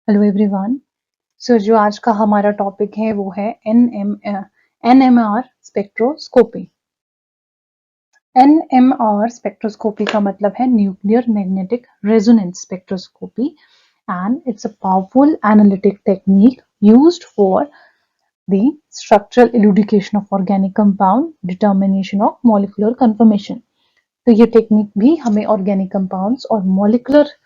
Hello everyone. सो जो आज का हमारा टॉपिक है वो है एनएमआर स्पेक्ट्रोस्कोपी। एनएमआर स्पेक्ट्रोस्कोपी का मतलब है nuclear magnetic resonance spectroscopy and it's a powerful analytic technique used for the structural elucidation of organic compound, determination of molecular conformation। तो ये टेक्निक भी हमें ऑर्गेनिक कंपाउंड्स और मॉलिकुलर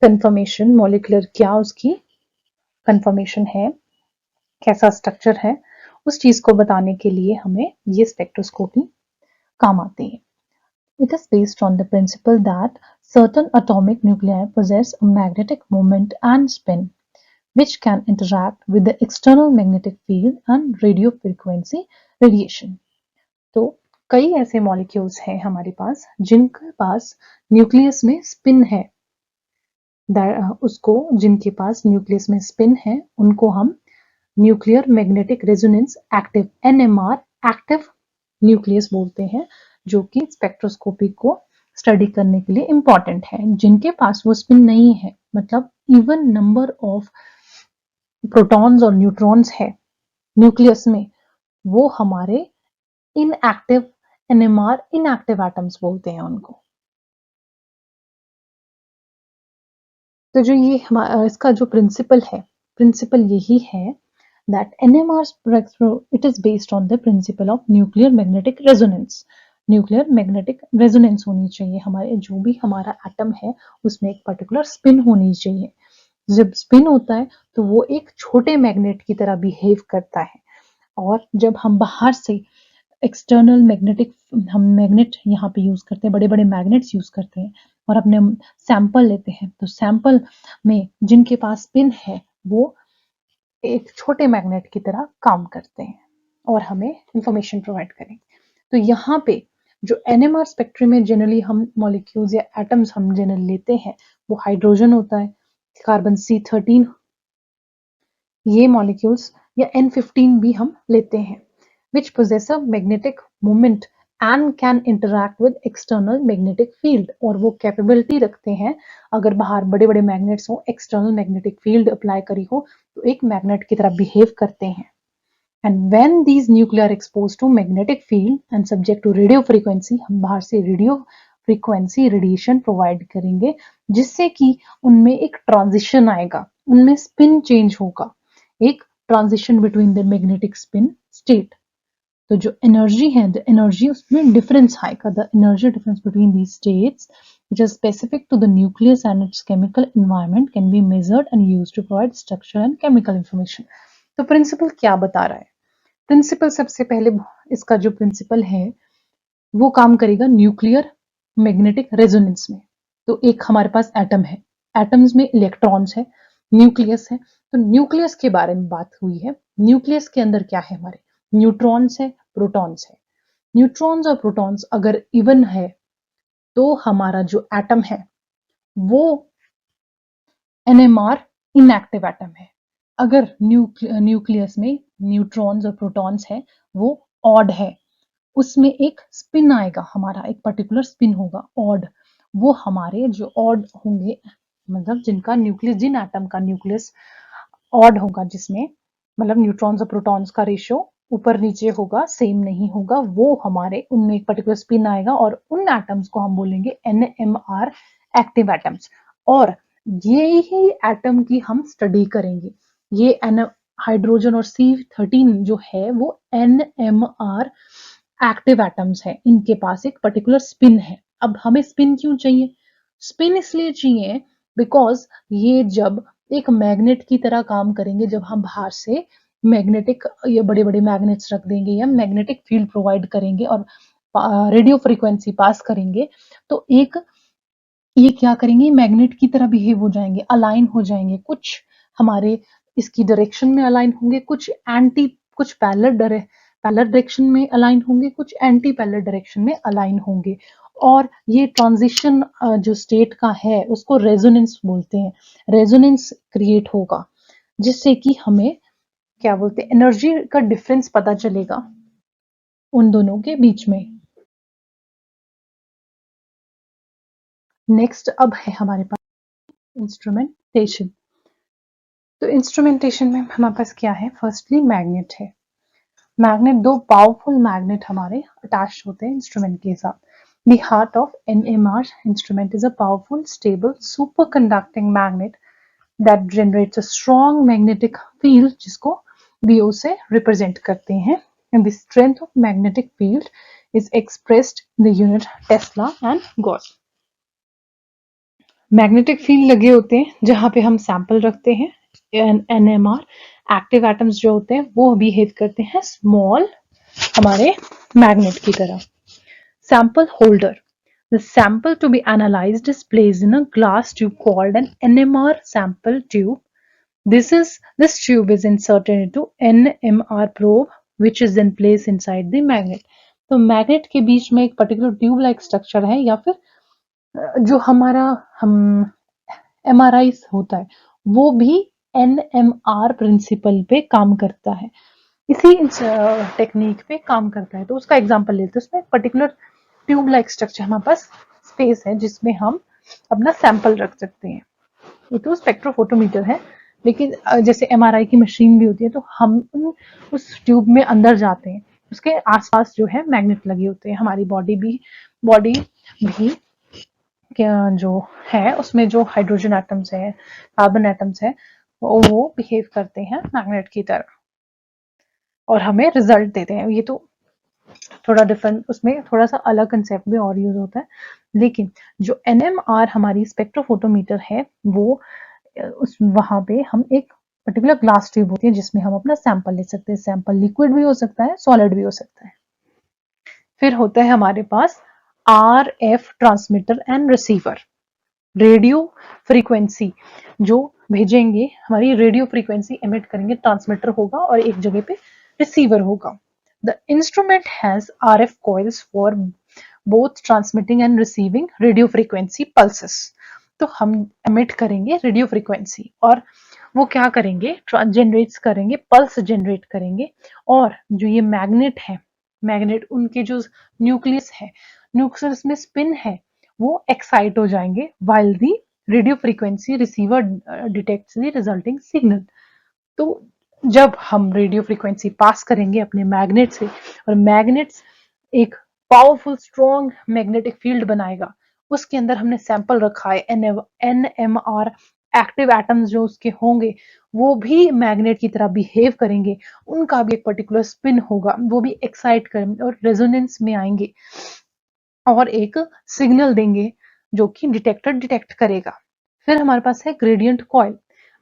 कंफर्मेशन, मॉलिकुलर क्या उसकी कंफर्मेशन है, कैसा स्ट्रक्चर है, उस चीज को बताने के लिए हमें ये स्पेक्ट्रोस्कोपी काम आती है। It is based on the principle that certain atomic nuclei possess a magnetic moment and spin, which can interact with the external magnetic field and radio frequency radiation। तो कई ऐसे मॉलिक्यूल्स हैं हमारे पास जिनके पास न्यूक्लियस में स्पिन है। उसको जिनके पास न्यूक्लियस में स्पिन है उनको हम nuclear magnetic resonance active NMR active nucleus बोलते हैं, जो कि स्पेक्ट्रोस्कोपी को स्टडी करने के लिए इंपॉर्टेंट है। जिनके पास वो स्पिन नहीं है, मतलब इवन नंबर ऑफ प्रोटॉन्स और न्यूट्रॉन्स है न्यूक्लियस में, वो हमारे इनएक्टिव एनएमआर इनएक्टिव एटम्स बोलते हैं उनको। तो जो ये इसका जो प्रिंसिपल है, प्रिंसिपल यही है that NMR it is based on the principle of nuclear magnetic resonance। Nuclear magnetic resonance होनी चाहिए, हमारे जो भी हमारा एटम है उसमें एक पर्टिकुलर स्पिन होनी चाहिए। जब स्पिन होता है तो वो एक छोटे मैग्नेट की तरह बिहेव करता है, और जब हम बाहर से एक्सटर्नल मैग्नेटिक, हम मैग्नेट यहाँ पे यूज करते हैं, बड़े बड़े मैग्नेट्स यूज करते हैं और अपने सैंपल लेते हैं, तो सैंपल में जिनके पास स्पिन है वो एक छोटे मैग्नेट की तरह काम करते हैं और हमें इंफॉर्मेशन प्रोवाइड करें। तो यहाँ पे जो एनएमआर स्पेक्ट्रम में जनरली हम मॉलिक्यूल्स या एटम्स हम जनरली लेते हैं वो हाइड्रोजन होता है, कार्बन C13, ये मॉलिक्यूल्स, या N15 भी हम लेते हैं, which possess a magnetic moment and can interact with external magnetic field। और वो कैपेबिलिटी रखते हैं, अगर बाहर बड़े बड़े मैग्नेट्स हो, एक्सटर्नल मैग्नेटिक फील्ड अप्लाई करी हो, तो एक मैग्नेट की तरह बिहेव करते हैं। And when these nuclei are exposed to magnetic field and subject to radio frequency, हम बाहर से रेडियो फ्रीक्वेंसी रेडिएशन प्रोवाइड करेंगे, जिससे कि उनमें एक ट्रांजिशन आएगा, उनमें स्पिन चेंज होगा, एक transition between the magnetic spin state. तो जो एनर्जी है, द एनर्जी उसमें डिफरेंस आएगा, the energy difference between these states which is specific to the nucleus and its chemical environment can be measured and used to provide structural and chemical information। तो principal क्या बता रहा है? Principal सबसे पहले, इसका जो प्रिंसिपल है वो काम करेगा न्यूक्लियर मैग्नेटिक रेजोनेंस में। तो एक हमारे पास एटम है, एटम्स में इलेक्ट्रॉन्स है, न्यूक्लियस है। तो न्यूक्लियस के बारे में बात हुई है। न्यूक्लियस के अंदर क्या है, हमारे न्यूट्रॉन्स है, प्रोटॉन्स है। न्यूट्रॉन्स और प्रोटॉन्स अगर इवन है तो हमारा जो एटम है वो एनएमआर इनएक्टिव एटम है। अगर न्यूक्लियस में न्यूट्रॉन्स और प्रोटॉन्स है वो ऑड है, उसमें एक स्पिन आएगा, हमारा एक पर्टिकुलर स्पिन होगा ऑड। वो हमारे जो ऑड होंगे, मतलब जिनका न्यूक्लियस, जिन एटम का न्यूक्लियस ऑड होगा, जिसमें मतलब न्यूट्रॉन्स और प्रोटॉन्स का रेशियो ऊपर नीचे होगा, सेम नहीं होगा, वो हमारे उनमें एक पर्टिकुलर स्पिन आएगा और उन एटम्स को हम बोलेंगे एनएमआर एक्टिव एटम्स। और ये ही एटम की हम स्टडी करेंगे। ये हाइड्रोजन और C13 जो है वो एनएमआर एक्टिव एटम्स है, इनके पास एक पर्टिकुलर स्पिन है। अब हमें स्पिन क्यों चाहिए? स्पिन इसलिए चाहिए बिकॉज ये जब एक मैग्नेट की तरह काम करेंगे, जब हम बाहर से मैग्नेटिक, ये बड़े बड़े मैग्नेट्स रख देंगे या मैग्नेटिक फील्ड प्रोवाइड करेंगे और रेडियो फ्रीक्वेंसी पास करेंगे, तो एक ये क्या करेंगे, मैग्नेट की तरह बिहेव हो जाएंगे, अलाइन हो जाएंगे। कुछ हमारे इसकी डायरेक्शन में अलाइन होंगे, कुछ एंटी, कुछ पैरेलल डायरेक्शन में अलाइन होंगे, कुछ एंटी पैरेलल डायरेक्शन में अलाइन होंगे। और ये ट्रांजिशन जो स्टेट का है उसको रेजोनेंस बोलते हैं। रेजोनेंस क्रिएट होगा जिससे कि हमें क्या बोलते हैं, एनर्जी का डिफरेंस पता चलेगा उन दोनों के बीच में। नेक्स्ट अब है हमारे पास इंस्ट्रूमेंटेशन। तो इंस्ट्रूमेंटेशन में हमारे पास क्या है, फर्स्टली मैग्नेट है। मैग्नेट, दो पावरफुल मैग्नेट हमारे अटैच होते हैं इंस्ट्रूमेंट के साथ। The heart of NMR instrument is a powerful, stable, superconducting magnet that generates a strong magnetic field, जिसको BO से represent करते हैं. And the strength of magnetic field is expressed in the unit Tesla and Gauss. Magnetic field लगे होते हैं जहां पे हम सैंपल रखते हैं। NMR एक्टिव एटम्स जो होते हैं वो बिहेव करते हैं स्मॉल हमारे मैग्नेट की तरह। Sample holder. The sample to be analyzed is placed in a glass tube called an NMR sample tube. This tube is inserted into NMR probe, which is then placed inside the magnet. तो magnet के बीच में एक particular tube like structure है, या फिर जो हमारा हम MRI होता है वो भी NMR प्रिंसिपल पे काम करता है, इसी टेक्निक पे काम करता है। तो उसका एग्जांपल लेते हैं, उसमें पर्टिकुलर ट्यूब लाइक स्ट्रक्चर हमारे पास स्पेस है जिसमें हम अपना सैंपल रख सकते हैं। ये तो स्पेक्ट्रोफोटोमीटर है, लेकिन जैसे MRI की मशीन भी होती है, तो हम उस ट्यूब में अंदर जाते हैं, उसके आसपास जो है मैग्नेट लगे होते हैं। हमारी बॉडी भी क्या जो है उसमें जो हाइड्रोजन एटम्स है, कार्बन एटम्स है, वो बिहेव करते हैं मैग्नेट की तरह और हमें रिजल्ट देते हैं। ये तो थोड़ा डिफरेंट, उसमें थोड़ा सा अलग कंसेप्ट भी और यूज होता है, लेकिन जो NMR हमारी स्पेक्ट्रोफोटोमीटर है वो उस वहां पे हम एक पर्टिकुलर ग्लास ट्यूब होती है जिसमें हम अपना सैंपल ले सकते हैं। सैंपल लिक्विड भी हो सकता है, सॉलिड भी हो सकता है। फिर होता है हमारे पास RF transmitter and receiver. Radio frequency जो भेजेंगे, हमारी रेडियो फ्रीक्वेंसी एमिट करेंगे, ट्रांसमीटर होगा और एक जगह पे रिसीवर होगा। The instrument has RF coils for both transmitting and receiving radio frequency pulses. तो हम एमिट करेंगे रेडियो फ्रीक्वेंसी और वो क्या करेंगे, जनरेट करेंगे, पल्स जनरेट करेंगे। और जो ये मैग्नेट है, मैग्नेट उनके जो न्यूक्लियस है, न्यूक्लियस में स्पिन है, वो एक्साइट हो जाएंगे while the radio frequency receiver detects the resulting signal. तो जब हम रेडियो फ्रीक्वेंसी पास करेंगे अपने मैग्नेट से, और मैग्नेट एक पावरफुल स्ट्रॉन्ग मैग्नेटिक फील्ड बनाएगा, उसके अंदर हमने सैंपल रखा है NMR, एक्टिव एटम्स जो उसके होंगे वो भी मैग्नेट की तरह बिहेव करेंगे, उनका भी एक पर्टिकुलर स्पिन होगा, वो भी एक्साइट करेंगे और रेजोनेंस में आएंगे और एक सिग्नल देंगे जो कि डिटेक्टर डिटेक्ट करेगा। फिर हमारे पास है ग्रेडियंट कॉइल।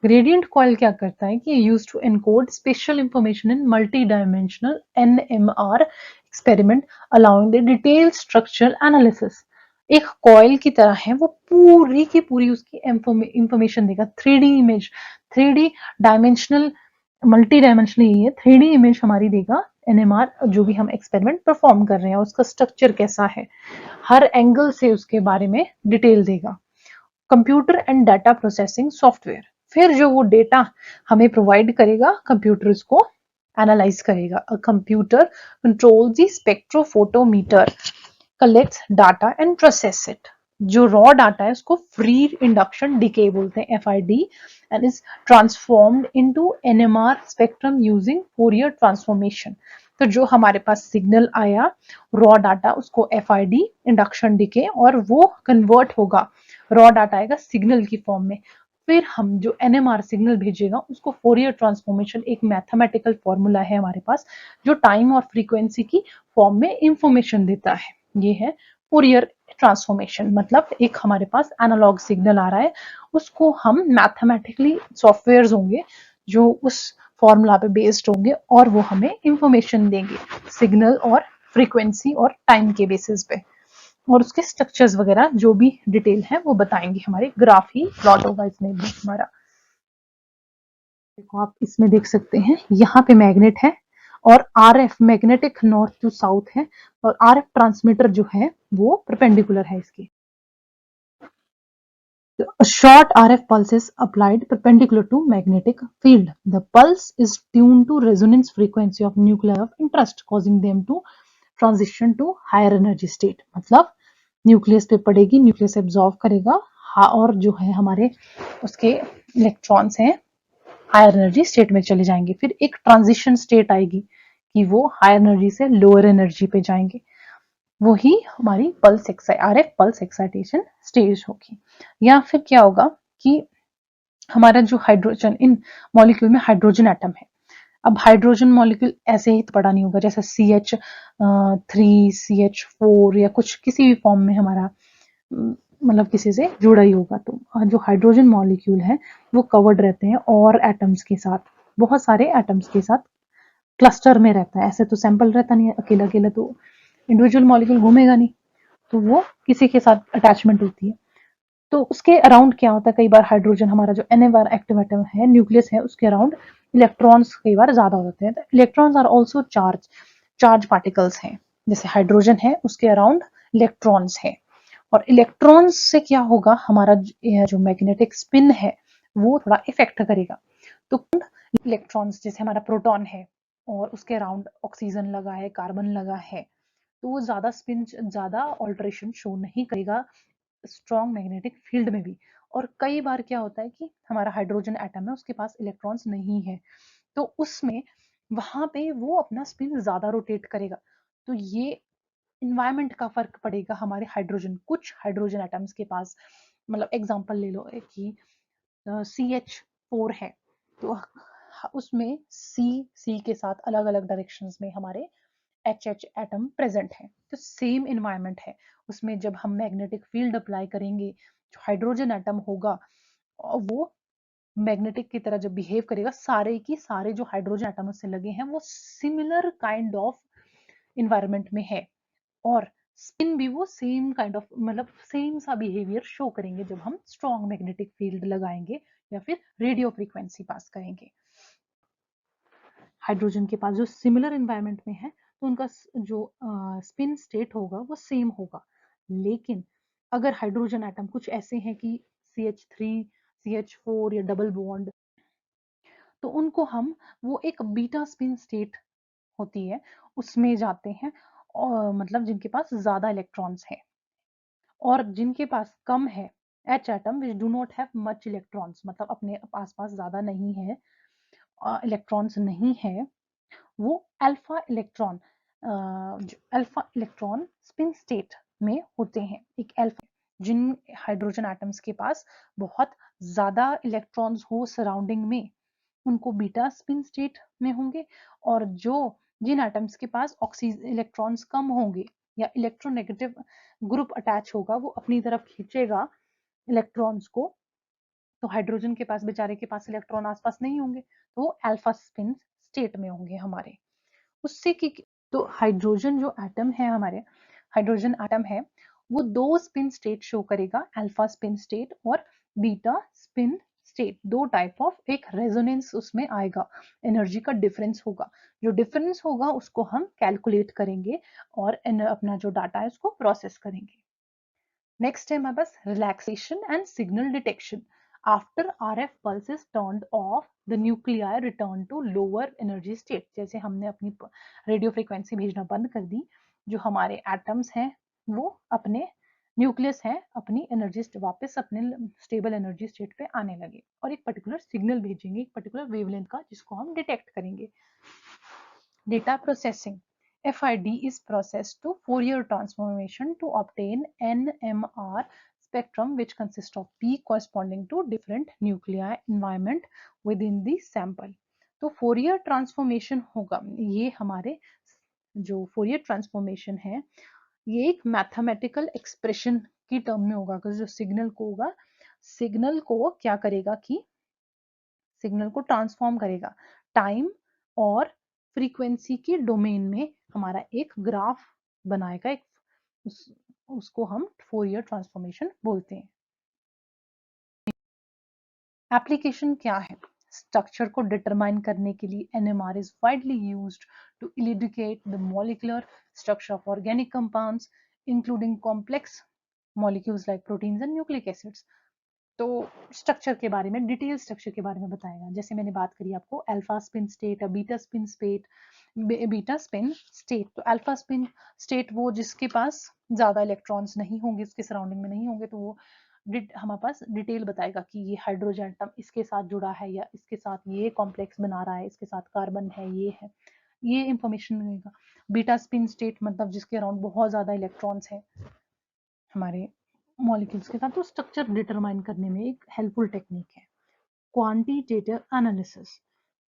ग्रेडियंट कॉइल क्या करता है कि used to encode spatial information in multi dimensional NMR experiment allowing the detail structure analysis. एक कॉइल की तरह है, वो पूरी की पूरी उसकी इंफॉर्मेशन देगा, 3D image, 3D dimensional, multi dimensional यही है, 3D इमेज हमारी देगा NMR जो भी हम एक्सपेरिमेंट परफॉर्म कर रहे हैं, उसका स्ट्रक्चर कैसा है, हर एंगल से उसके बारे में डिटेल देगा। Computer and data processing software, फिर जो वो डेटा हमें प्रोवाइड करेगा, कंप्यूटर उसको एनालाइज करेगा। A computer control the spectrophotometer, collects data and process it. जो रॉ डाटा है उसको फ्री इंडक्शन डिके बोलते हैं, FID, and is transformed into NMR spectrum using Fourier transformation. तो जो हमारे पास सिग्नल आया रॉ डाटा, उसको FID इंडक्शन डिके, और वो कन्वर्ट होगा, रॉ डाटा आएगा सिग्नल की फॉर्म में। फिर हम जो NMR सिग्नल भेजेगा उसको फोरियर ट्रांसफॉर्मेशन, एक मैथमेटिकल फॉर्मूला है हमारे पास जो टाइम और फ्रीक्वेंसी की फॉर्म में इंफॉर्मेशन देता है। ये है फोरियर ट्रांसफॉर्मेशन, मतलब एक हमारे पास एनालॉग सिग्नल आ रहा है, उसको हम मैथमेटिकली सॉफ्टवेयर होंगे जो उस फॉर्मूला पे बेस्ड होंगे और वो हमें इंफॉर्मेशन देंगे सिग्नल और फ्रीक्वेंसी और टाइम के बेसिस पे, और उसके स्ट्रक्चर्स वगैरह जो भी डिटेल है वो बताएंगे। हमारे ग्राफ ही प्लॉट होगा इसमें भी हमारा। देखो आप इसमें देख सकते हैं, यहाँ पे मैग्नेट है और RF magnetic north to south है, और RF ट्रांसमीटर जो है वो परपेंडिकुलर है इसके। A short RF pulse is applied perpendicular to magnetic field. The pulse is tuned to resonance frequency of nuclei of interest, causing them to transition to higher energy state. मतलब nucleus पे पड़ेगी, nucleus absorb करेगा, और जो है हमारे उसके electrons हैं हायर एनर्जी स्टेट में चले जाएंगे। फिर एक ट्रांजिशन स्टेट आएगी कि वो हायर एनर्जी से लोअर एनर्जी पे जाएंगे, वही हमारी pulse RF pulse excitation stage होगी। या फिर क्या होगा कि हमारा जो हाइड्रोजन, इन मॉलिक्यूल में हाइड्रोजन एटम है, अब हाइड्रोजन मॉलिक्यूल ऐसे ही तो पड़ा नहीं होगा, जैसे CH3 CH4 या कुछ किसी भी फॉर्म में हमारा मतलब किसी से जुड़ा ही होगा। तो जो हाइड्रोजन मॉलिक्यूल है वो कवर्ड रहते हैं और एटम्स के साथ, बहुत सारे एटम्स के साथ क्लस्टर में रहता है। ऐसे तो सैंपल रहता नहीं है, अकेला अकेला तो इंडिविजुअल मॉलिक्यूल घूमेगा नहीं, तो वो किसी के साथ अटैचमेंट होती है। तो उसके अराउंड क्या होता है, कई बार हाइड्रोजन हमारा जो NMR एक्टिव एटम है, न्यूक्लियस है, उसके अराउंड इलेक्ट्रॉन्स कई बार ज्यादा होते हैं। Electrons are also charge particles हैं। जैसे हाइड्रोजन है उसके अराउंड इलेक्ट्रॉन्स है, और इलेक्ट्रॉन्स से क्या होगा, हमारा जो मैग्नेटिक स्पिन है वो थोड़ा इफेक्ट करेगा। तो इलेक्ट्रॉन्स जैसे हमारा प्रोटॉन है और उसके अराउंड ऑक्सीजन लगा है, कार्बन लगा है, तो वो ज्यादा स्पिन, ज्यादा ऑल्टरेशन शो नहीं करेगा स्ट्रॉन्ग मैग्नेटिक फील्ड में भी। और कई बार क्या होता है कि हमारा हाइड्रोजन एटम है उसके पास इलेक्ट्रॉन्स नहीं है, तो उसमें वहां पे वो अपना स्पिन ज्यादा रोटेट करेगा। तो ये इन्वायरमेंट का फर्क पड़ेगा हमारे हाइड्रोजन, कुछ हाइड्रोजन एटम्स के पास, मतलब एग्जांपल ले लो कि CH4 है, तो उसमें सी के साथ अलग अलग डायरेक्शंस में हमारे एच एटम प्रेजेंट है। तो सेम इन्वायरमेंट है, उसमें जब हम मैग्नेटिक फील्ड अप्लाई करेंगे, जो हाइड्रोजन एटम होगा वो मैग्नेटिक की तरह जब बिहेव करेगा, सारे की सारे जो हाइड्रोजन एटम उससे लगे हैं वो सिमिलर काइंड ऑफ इन्वायरमेंट में है, और स्पिन भी वो सेम काइंड ऑफ, मतलब सेम सा बिहेवियर शो करेंगे जब हम स्ट्रॉन्ग मैग्नेटिक फील्ड लगाएंगे या फिर रेडियो फ्रीक्वेंसी पास करेंगे। हाइड्रोजन के पास जो सिमिलर इन्वायरमेंट में है तो उनका जो स्पिन स्टेट होगा वो सेम होगा। लेकिन अगर हाइड्रोजन एटम कुछ ऐसे हैं कि CH3 CH4 या डबल बॉन्ड, तो उनको हम, वो एक बीटा स्पिन स्टेट होती है उसमें जाते हैं, और मतलब जिनके पास ज्यादा इलेक्ट्रॉन्स है, और जिनके पास कम है H atom which do not have much electrons, मतलब अपने आसपास ज्यादा नहीं है इलेक्ट्रॉन्स नहीं है, वो अल्फा इलेक्ट्रॉन स्पिन स्टेट में होते हैं। एक अल्फा, जिन हाइड्रोजन एटम्स के पास बहुत ज्यादा इलेक्ट्रॉन्स हो सराउंडिंग में, उनको बीटा स्पिन स्टेट में होंगे, और जो जिन एटम्स के पास ऑक्सीजन इलेक्ट्रॉन्स कम होंगे या इलेक्ट्रोनेगेटिव ग्रुप अटैच होगा, वो अपनी तरफ खींचेगा इलेक्ट्रॉन्स को, तो हाइड्रोजन के पास, बेचारे के पास इलेक्ट्रॉन आसपास नहीं होंगे, तो वो अल्फा स्पिन स्टेट में होंगे हमारे। उससे की, तो हाइड्रोजन जो एटम है हमारे, हाइड्रोजन एटम है वो दो स्पिन स्टेट शो करेगा, अल्फा स्पिन स्टेट और बीटा स्पिन स्टेट, दो टाइप ऑफ, एक रेजोनेंस उसमें आएगा, एनर्जी का डिफरेंस होगा, जो डिफरेंस होगा उसको हम कैलकुलेट करेंगे और अपना जो डाटा है उसको प्रोसेस करेंगे। नेक्स्ट है हमारे पास relaxation and signal detection. After RF pulse is turned off, the nuclei return to lower energy state। जैसे हमने अपनी रेडियो फ्रीक्वेंसी भेजना बंद कर दी, जो हमारे एटम्स हैं वो अपने न्यूक्लियस है अपनी एनर्जी वापस अपने स्टेबल एनर्जी स्टेट पे आने लगे, और एक पर्टिकुलर सिग्नल भेजेंगे, एक पर्टिकुलर वेवलेंथ का, जिसको हम डिटेक्ट करेंगे। Data processing. FID is processed to Fourier transformation to obtain NMR spectrum which consists of peak corresponding to different nuclei environment within the sample। तो फोरियर ट्रांसफॉर्मेशन होगा, ये हमारे जो फोरियर ट्रांसफॉर्मेशन है ये एक मैथमेटिकल एक्सप्रेशन की टर्म में होगा, जो सिग्नल को होगा, सिग्नल को क्या करेगा कि सिग्नल को ट्रांसफॉर्म करेगा टाइम और फ्रीक्वेंसी के डोमेन में, हमारा एक ग्राफ बनाएगा, एक उसको हम फोरियर ट्रांसफॉर्मेशन बोलते हैं। एप्लीकेशन क्या है, स्ट्रक्चर को डिटरमाइन करने के लिए NMR is widely used to elucidate the molecular structure of organic compounds including complex molecules like proteins and nucleic acids. तो स्ट्रक्चर के बारे में, डिटेल स्ट्रक्चर के बारे में बताएगा, जैसे मैंने बात करी आपको alpha spin state, beta spin state, beta spin state. तो अल्फा स्पिन स्टेट वो जिसके पास ज्यादा इलेक्ट्रॉन्स नहीं होंगे, उसके सराउंडिंग में नहीं होंगे, तो वो हमारे पास डिटेल बताएगा कि ये हाइड्रोजन एटम इसके साथ जुड़ा है या इसके साथ ये कॉम्प्लेक्स बना रहा है, इसके साथ कार्बन है, ये इंफॉर्मेशन मिलेगा। बीटा स्पिन स्टेट मतलब जिसके अराउंड बहुत ज़्यादा इलेक्ट्रॉन्स है हमारे मॉलिक्यूल्स के साथ, तो स्ट्रक्चर डिटरमाइन करने में एक हेल्पफुल टेक्निक है। क्वांटिटेटिव एनालिसिस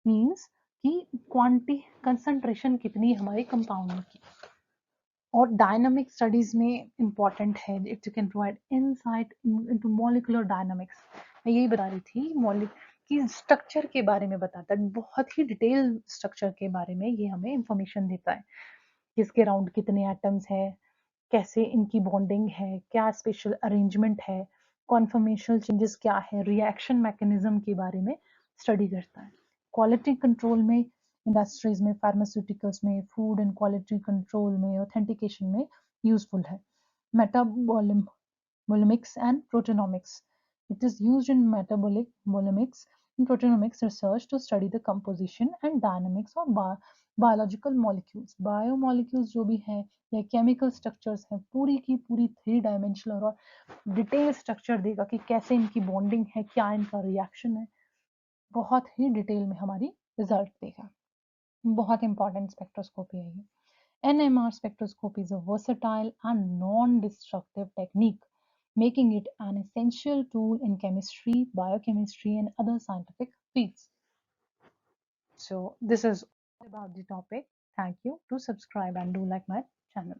मीन्स कि क्वांटी कंसंट्रेशन कितनी है हमारे कंपाउंड की, और डायनामिक स्टडीज में इम्पॉर्टेंट है। It can provide insight into molecular dynamics. मैं यही बता रही थी, मॉलिक की स्ट्रक्चर के बारे में बताता है, बहुत ही डिटेल स्ट्रक्चर के बारे में ये हमें इंफॉर्मेशन देता है। किसके अराउंड कितने एटम्स है, कैसे इनकी बॉन्डिंग है, क्या स्पेशल अरेंजमेंट है, कॉन्फर्मेशनल चेंजेस क्या है, रिएक्शन मैकेनिज्म के बारे में स्टडी करता है। क्वालिटी कंट्रोल में, इंडस्ट्रीज में, फार्मास्यूटिकल्स में, फूड एंड क्वालिटी कंट्रोल में, ऑथेंटिकेशन में यूजफुल है। मेटाबोलिमिक्स and प्रोटेनोमिक्स, it is used in metabolics and proteomics research to study the composition and dynamics of biological molecules. Biomolecules जो भी हैं या केमिकल स्ट्रक्चर्स हैं, पूरी की पूरी थ्री डायमेंशनल और डिटेल स्ट्रक्चर देगा कि कैसे इनकी बॉन्डिंग है, क्या इनका रिएक्शन है, बहुत ही डिटेल में हमारी रिजल्ट देगा। बहुत इंपॉर्टेंट स्पेक्ट्रोस्कोपी है ये। NMR spectroscopy is a versatile and non-destructive technique, making it an essential tool in chemistry, biochemistry, and other scientific fields. So, this is all about the topic. Thank you. Do subscribe and do like my channel.